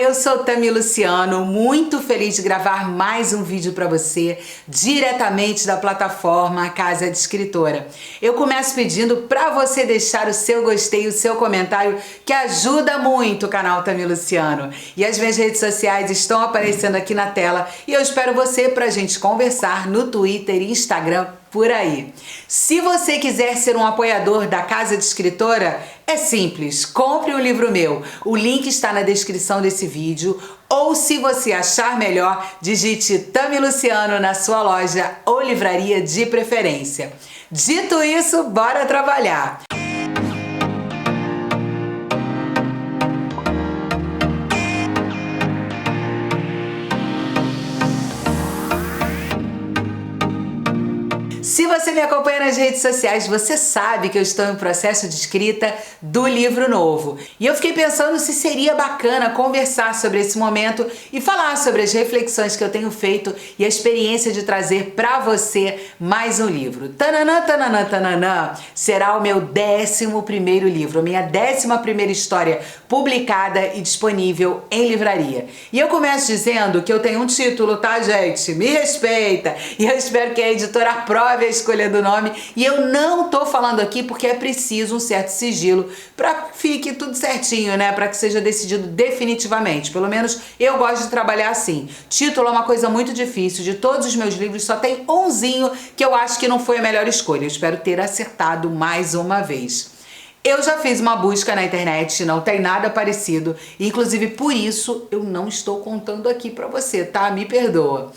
eu sou Tami Luciano, muito feliz de gravar mais um vídeo para você, diretamente da plataforma Casa de Escritora. Eu começo pedindo para você deixar o seu gostei, o seu comentário, que ajuda muito o canal Tami Luciano. E as minhas redes sociais estão aparecendo aqui na tela e eu espero você para a gente conversar no Twitter e Instagram por aí. Se você quiser ser um apoiador da Casa de Escritora, é simples, compre um livro meu. O link está na descrição desse vídeo, ou se você achar melhor, digite Tami Luciano na sua loja ou livraria de preferência. Dito isso, bora trabalhar! Se você me acompanha nas redes sociais, você sabe que eu estou em processo de escrita do livro novo. E eu fiquei pensando se seria bacana conversar sobre esse momento e falar sobre as reflexões que eu tenho feito e a experiência de trazer para você mais um livro. Tananã, tananã, tananã, será o meu 11º livro, a minha 11ª história publicada e disponível em livraria. E eu começo dizendo que eu tenho um título, tá, gente? Me respeita! E eu espero que a editora aprove a escolha do nome, e eu não tô falando aqui porque é preciso um certo sigilo para que fique tudo certinho, né? Para que seja decidido definitivamente. Pelo menos eu gosto de trabalhar assim. Título é uma coisa muito difícil. De todos os meus livros só tem umzinho que eu acho que não foi a melhor escolha. Eu espero ter acertado mais uma vez. Eu já fiz uma busca na internet, não tem nada parecido, inclusive por isso eu não estou contando aqui para você, tá? Me perdoa.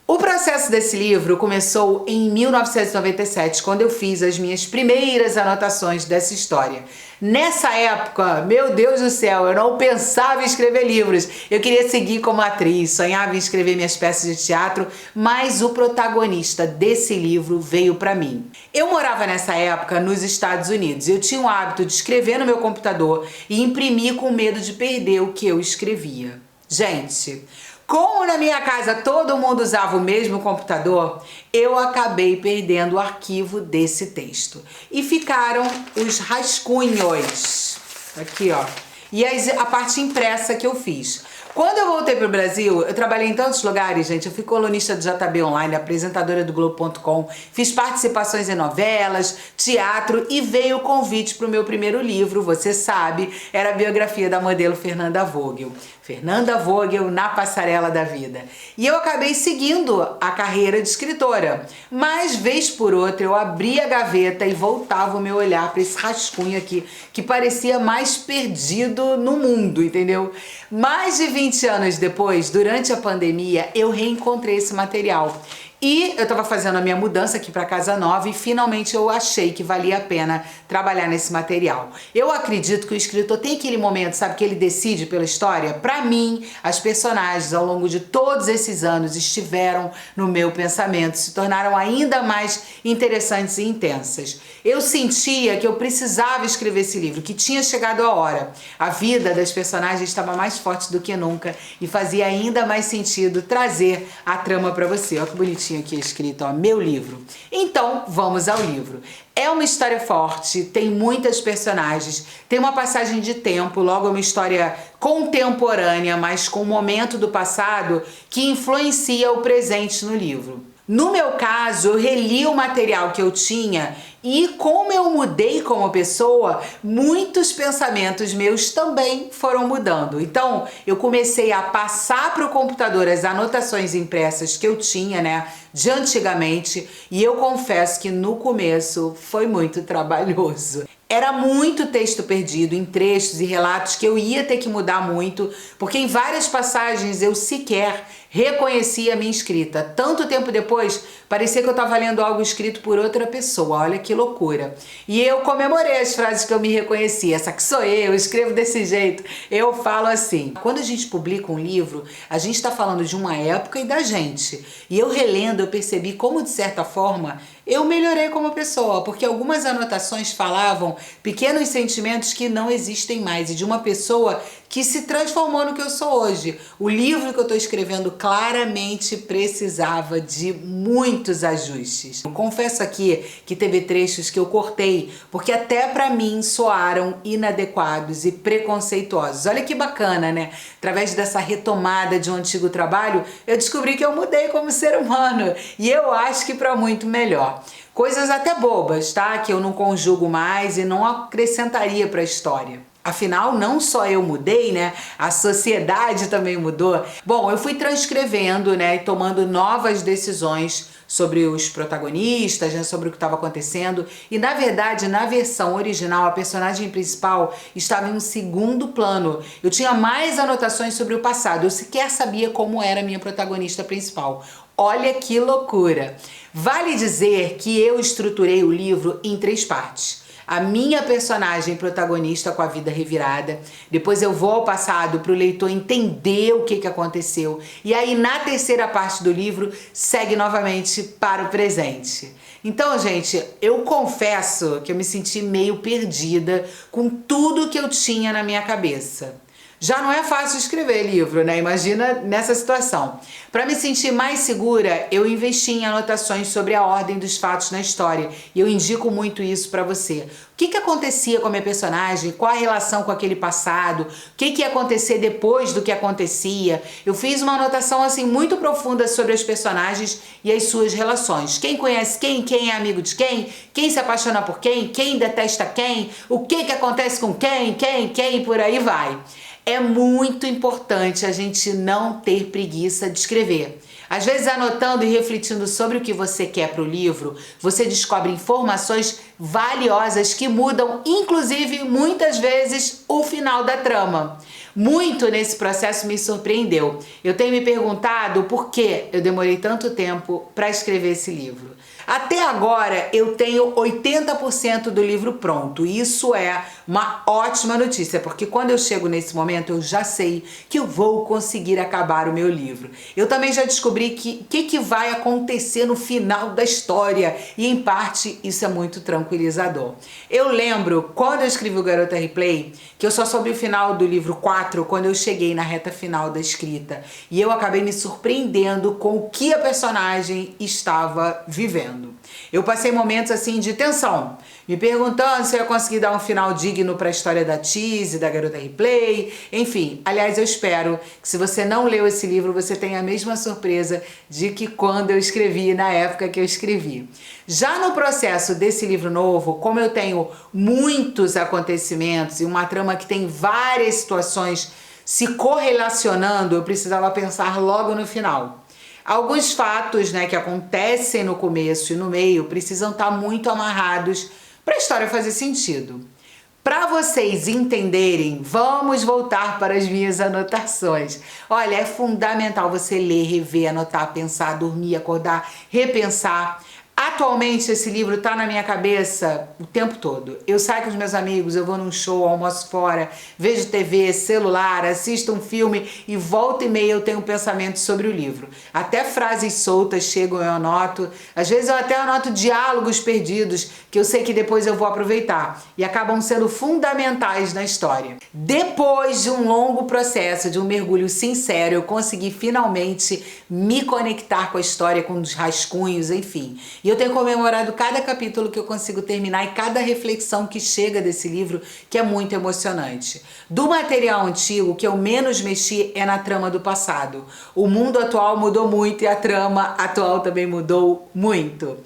O processo desse livro começou em 1997, quando eu fiz as minhas primeiras anotações dessa história. Nessa época, meu Deus do céu, eu não pensava em escrever livros. Eu queria seguir como atriz, sonhava em escrever minhas peças de teatro, mas o protagonista desse livro veio para mim. Eu morava nessa época nos Estados Unidos. Eu tinha o hábito de escrever no meu computador e imprimir com medo de perder o que eu escrevia. Gente, como na minha casa todo mundo usava o mesmo computador, eu acabei perdendo o arquivo desse texto. E ficaram os rascunhos, aqui ó, e a parte impressa que eu fiz. Quando eu voltei para o Brasil, eu trabalhei em tantos lugares, gente. Eu fui colunista do JB Online, apresentadora do Globo.com, fiz participações em novelas, teatro e veio o convite para o meu primeiro livro, você sabe, era a biografia da modelo Fernanda Vogel. Fernanda Vogel na passarela da vida. E eu acabei seguindo a carreira de escritora. Mas, vez por outra, eu abria a gaveta e voltava o meu olhar para esse rascunho aqui, que parecia mais perdido no mundo, entendeu? Mais de 20 anos depois, durante a pandemia, eu reencontrei esse material. E eu estava fazendo a minha mudança aqui para casa nova e finalmente eu achei que valia a pena trabalhar nesse material. Eu acredito que o escritor tem aquele momento, sabe, que ele decide pela história. Para mim, as personagens ao longo de todos esses anos estiveram no meu pensamento, se tornaram ainda mais interessantes e intensas. Eu sentia que eu precisava escrever esse livro, que tinha chegado a hora. A vida das personagens estava mais forte do que nunca e fazia ainda mais sentido trazer a trama para você. Olha que bonitinho aqui escrito, ó, meu livro. Então, vamos ao livro. É uma história forte, tem muitas personagens, tem uma passagem de tempo, logo é uma história contemporânea, mas com um momento do passado que influencia o presente no livro. No meu caso, eu reli o material que eu tinha e como eu mudei como pessoa, muitos pensamentos meus também foram mudando. Então, eu comecei a passar para o computador as anotações impressas que eu tinha, né, de antigamente, e eu confesso que no começo foi muito trabalhoso. Era muito texto perdido em trechos e relatos que eu ia ter que mudar muito, porque em várias passagens eu sequer reconhecia a minha escrita. Tanto tempo depois, parecia que eu estava lendo algo escrito por outra pessoa. Olha que loucura. E eu comemorei as frases que eu me reconheci. Essa que sou eu, escrevo desse jeito, eu falo assim. Quando a gente publica um livro, a gente está falando de uma época e da gente. E eu relendo, eu percebi como, de certa forma, eu melhorei como pessoa, porque algumas anotações falavam pequenos sentimentos que não existem mais, e de uma pessoa que se transformou no que eu sou hoje. O livro que eu estou escrevendo claramente precisava de muitos ajustes. Eu confesso aqui que teve trechos que eu cortei, porque até para mim soaram inadequados e preconceituosos. Olha que bacana, né? Através dessa retomada de um antigo trabalho, eu descobri que eu mudei como ser humano, e eu acho que para muito melhor. Coisas até bobas, tá? Que eu não conjugo mais e não acrescentaria para a história. Afinal, não só eu mudei, né? A sociedade também mudou. Bom, eu fui transcrevendo, né? E tomando novas decisões sobre os protagonistas, né, sobre o que estava acontecendo. E na verdade, na versão original, a personagem principal estava em um segundo plano. Eu tinha mais anotações sobre o passado. Eu sequer sabia como era a minha protagonista principal. Olha que loucura! Vale dizer que eu estruturei o livro em 3 partes. A minha personagem protagonista com a vida revirada, depois eu vou ao passado para o leitor entender o que aconteceu, e aí na terceira parte do livro segue novamente para o presente. Então, gente, eu confesso que eu me senti meio perdida com tudo que eu tinha na minha cabeça. Já não é fácil escrever livro, né? Imagina nessa situação. Para me sentir mais segura, eu investi em anotações sobre a ordem dos fatos na história. E eu indico muito isso para você. O que acontecia com a minha personagem? Qual a relação com aquele passado? O que ia acontecer depois do que acontecia? Eu fiz uma anotação assim muito profunda sobre as personagens e as suas relações. Quem conhece quem é amigo de quem se apaixona por quem detesta quem, o que acontece com quem, e por aí vai. É muito importante a gente não ter preguiça de escrever. Às vezes, anotando e refletindo sobre o que você quer para o livro, você descobre informações valiosas que mudam, inclusive, muitas vezes, o final da trama. Muito nesse processo me surpreendeu. Eu tenho me perguntado por que eu demorei tanto tempo para escrever esse livro. Até agora eu tenho 80% do livro pronto. Isso é uma ótima notícia, porque quando eu chego nesse momento eu já sei que eu vou conseguir acabar o meu livro. Eu também já descobri que vai acontecer no final da história e em parte isso é muito tranquilizador. Eu lembro quando eu escrevi o Garota Replay que eu só soube o final do livro 4 quando eu cheguei na reta final da escrita e eu acabei me surpreendendo com o que a personagem estava vivendo. Eu passei momentos assim de tensão, me perguntando se eu ia conseguir dar um final digno para a história da Tease, da Garota Replay, enfim. Aliás, eu espero que se você não leu esse livro, você tenha a mesma surpresa de que quando eu escrevi, na época que eu escrevi. Já no processo desse livro novo, como eu tenho muitos acontecimentos e uma trama que tem várias situações se correlacionando, eu precisava pensar logo no final. Alguns fatos, né, que acontecem no começo e no meio precisam estar muito amarrados para a história fazer sentido. Para vocês entenderem, vamos voltar para as minhas anotações. Olha, é fundamental você ler, rever, anotar, pensar, dormir, acordar, repensar. Atualmente esse livro está na minha cabeça o tempo todo. Eu saio com os meus amigos, eu vou num show, almoço fora, vejo TV, celular, assisto um filme e volta e meia eu tenho um pensamento sobre o livro. Até frases soltas chegam, eu anoto. Às vezes eu até anoto diálogos perdidos que eu sei que depois eu vou aproveitar e acabam sendo fundamentais na história. Depois de um longo processo, de um mergulho sincero, eu consegui finalmente me conectar com a história, com os rascunhos, enfim. E eu tenho comemorado cada capítulo que eu consigo terminar e cada reflexão que chega desse livro, que é muito emocionante. Do material antigo, o que eu menos mexi é na trama do passado. O mundo atual mudou muito e a trama atual também mudou muito.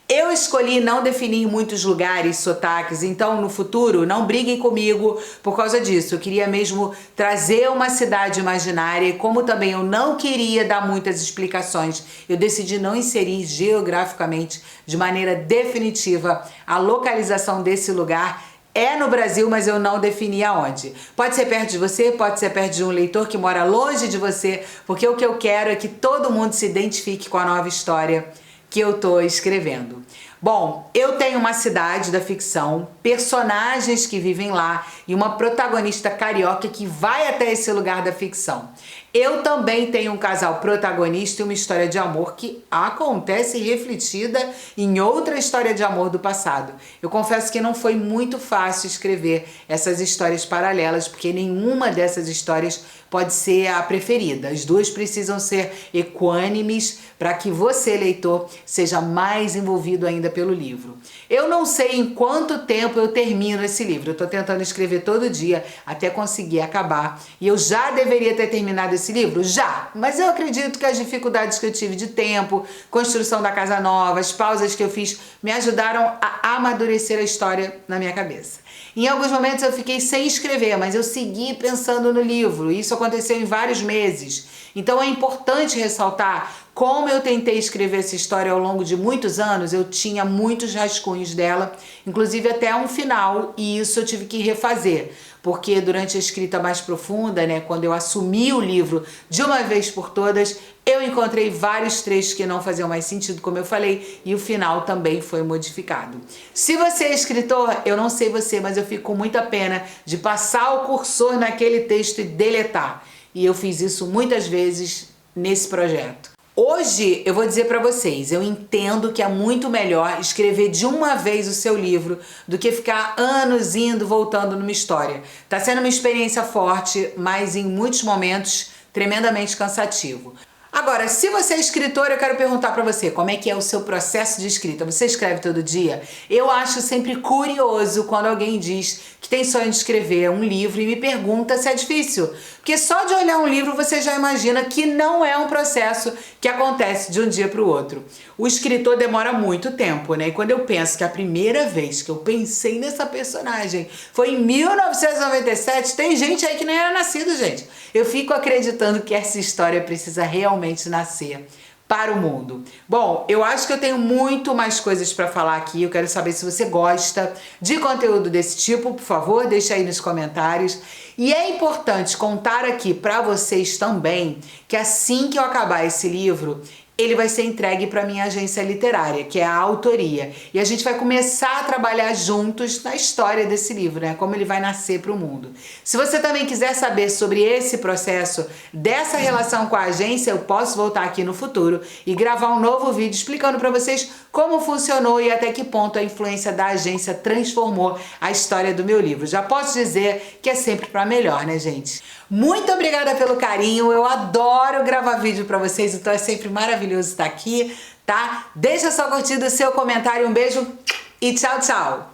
Eu escolhi não definir muitos lugares, sotaques, então no futuro não briguem comigo por causa disso. Eu queria mesmo trazer uma cidade imaginária e como também eu não queria dar muitas explicações, eu decidi não inserir geograficamente de maneira definitiva a localização desse lugar. É no Brasil, mas eu não defini aonde. Pode ser perto de você, pode ser perto de um leitor que mora longe de você, porque o que eu quero é que todo mundo se identifique com a nova história que eu tô escrevendo. Bom, eu tenho uma cidade da ficção, personagens que vivem lá e uma protagonista carioca que vai até esse lugar da ficção. Eu também tenho um casal protagonista e uma história de amor que acontece refletida em outra história de amor do passado. Eu confesso que não foi muito fácil escrever essas histórias paralelas, porque nenhuma dessas histórias pode ser a preferida. As duas precisam ser equânimes para que você, leitor, seja mais envolvido ainda pelo livro. Eu não sei em quanto tempo eu termino esse livro. Eu estou tentando escrever todo dia até conseguir acabar. E eu já deveria ter terminado esse livro? Já! Mas eu acredito que as dificuldades que eu tive de tempo, construção da casa nova, as pausas que eu fiz, me ajudaram a amadurecer a história na minha cabeça. Em alguns momentos eu fiquei sem escrever, mas eu segui pensando no livro. Isso aconteceu em vários meses. Então é importante ressaltar como eu tentei escrever essa história ao longo de muitos anos. Eu tinha muitos rascunhos dela, inclusive até um final, e isso eu tive que refazer. Porque durante a escrita mais profunda, quando eu assumi o livro de uma vez por todas, eu encontrei vários trechos que não faziam mais sentido, como eu falei, e o final também foi modificado. Se você é escritor, eu não sei você, mas eu fico com muita pena de passar o cursor naquele texto e deletar. E eu fiz isso muitas vezes nesse projeto. Hoje eu vou dizer para vocês, eu entendo que é muito melhor escrever de uma vez o seu livro do que ficar anos indo, voltando numa história. Tá sendo uma experiência forte, mas em muitos momentos tremendamente cansativo. Agora, se você é escritor, eu quero perguntar para você, como é que é o seu processo de escrita? Você escreve todo dia? Eu acho sempre curioso quando alguém diz que tem sonho de escrever um livro e me pergunta se é difícil. Porque só de olhar um livro você já imagina que não é um processo que acontece de um dia para o outro. O escritor demora muito tempo, E quando eu penso que a primeira vez que eu pensei nessa personagem foi em 1997, tem gente aí que nem era nascido, gente. Eu fico acreditando que essa história precisa realmente nascer para o mundo. Bom, eu acho que eu tenho muito mais coisas para falar aqui. Eu quero saber se você gosta de conteúdo desse tipo. Por favor, deixa aí nos comentários. E é importante contar aqui para vocês também que assim que eu acabar esse livro, ele vai ser entregue para minha agência literária, que é a Autoria. E a gente vai começar a trabalhar juntos na história desse livro, Como ele vai nascer para o mundo. Se você também quiser saber sobre esse processo, dessa relação com a agência, eu posso voltar aqui no futuro e gravar um novo vídeo explicando para vocês como funcionou e até que ponto a influência da agência transformou a história do meu livro. Já posso dizer que é sempre para melhor, gente? Muito obrigada pelo carinho, eu adoro gravar vídeo para vocês, então é sempre maravilhoso estar aqui, tá? Deixa sua curtida, seu comentário, um beijo e tchau, tchau!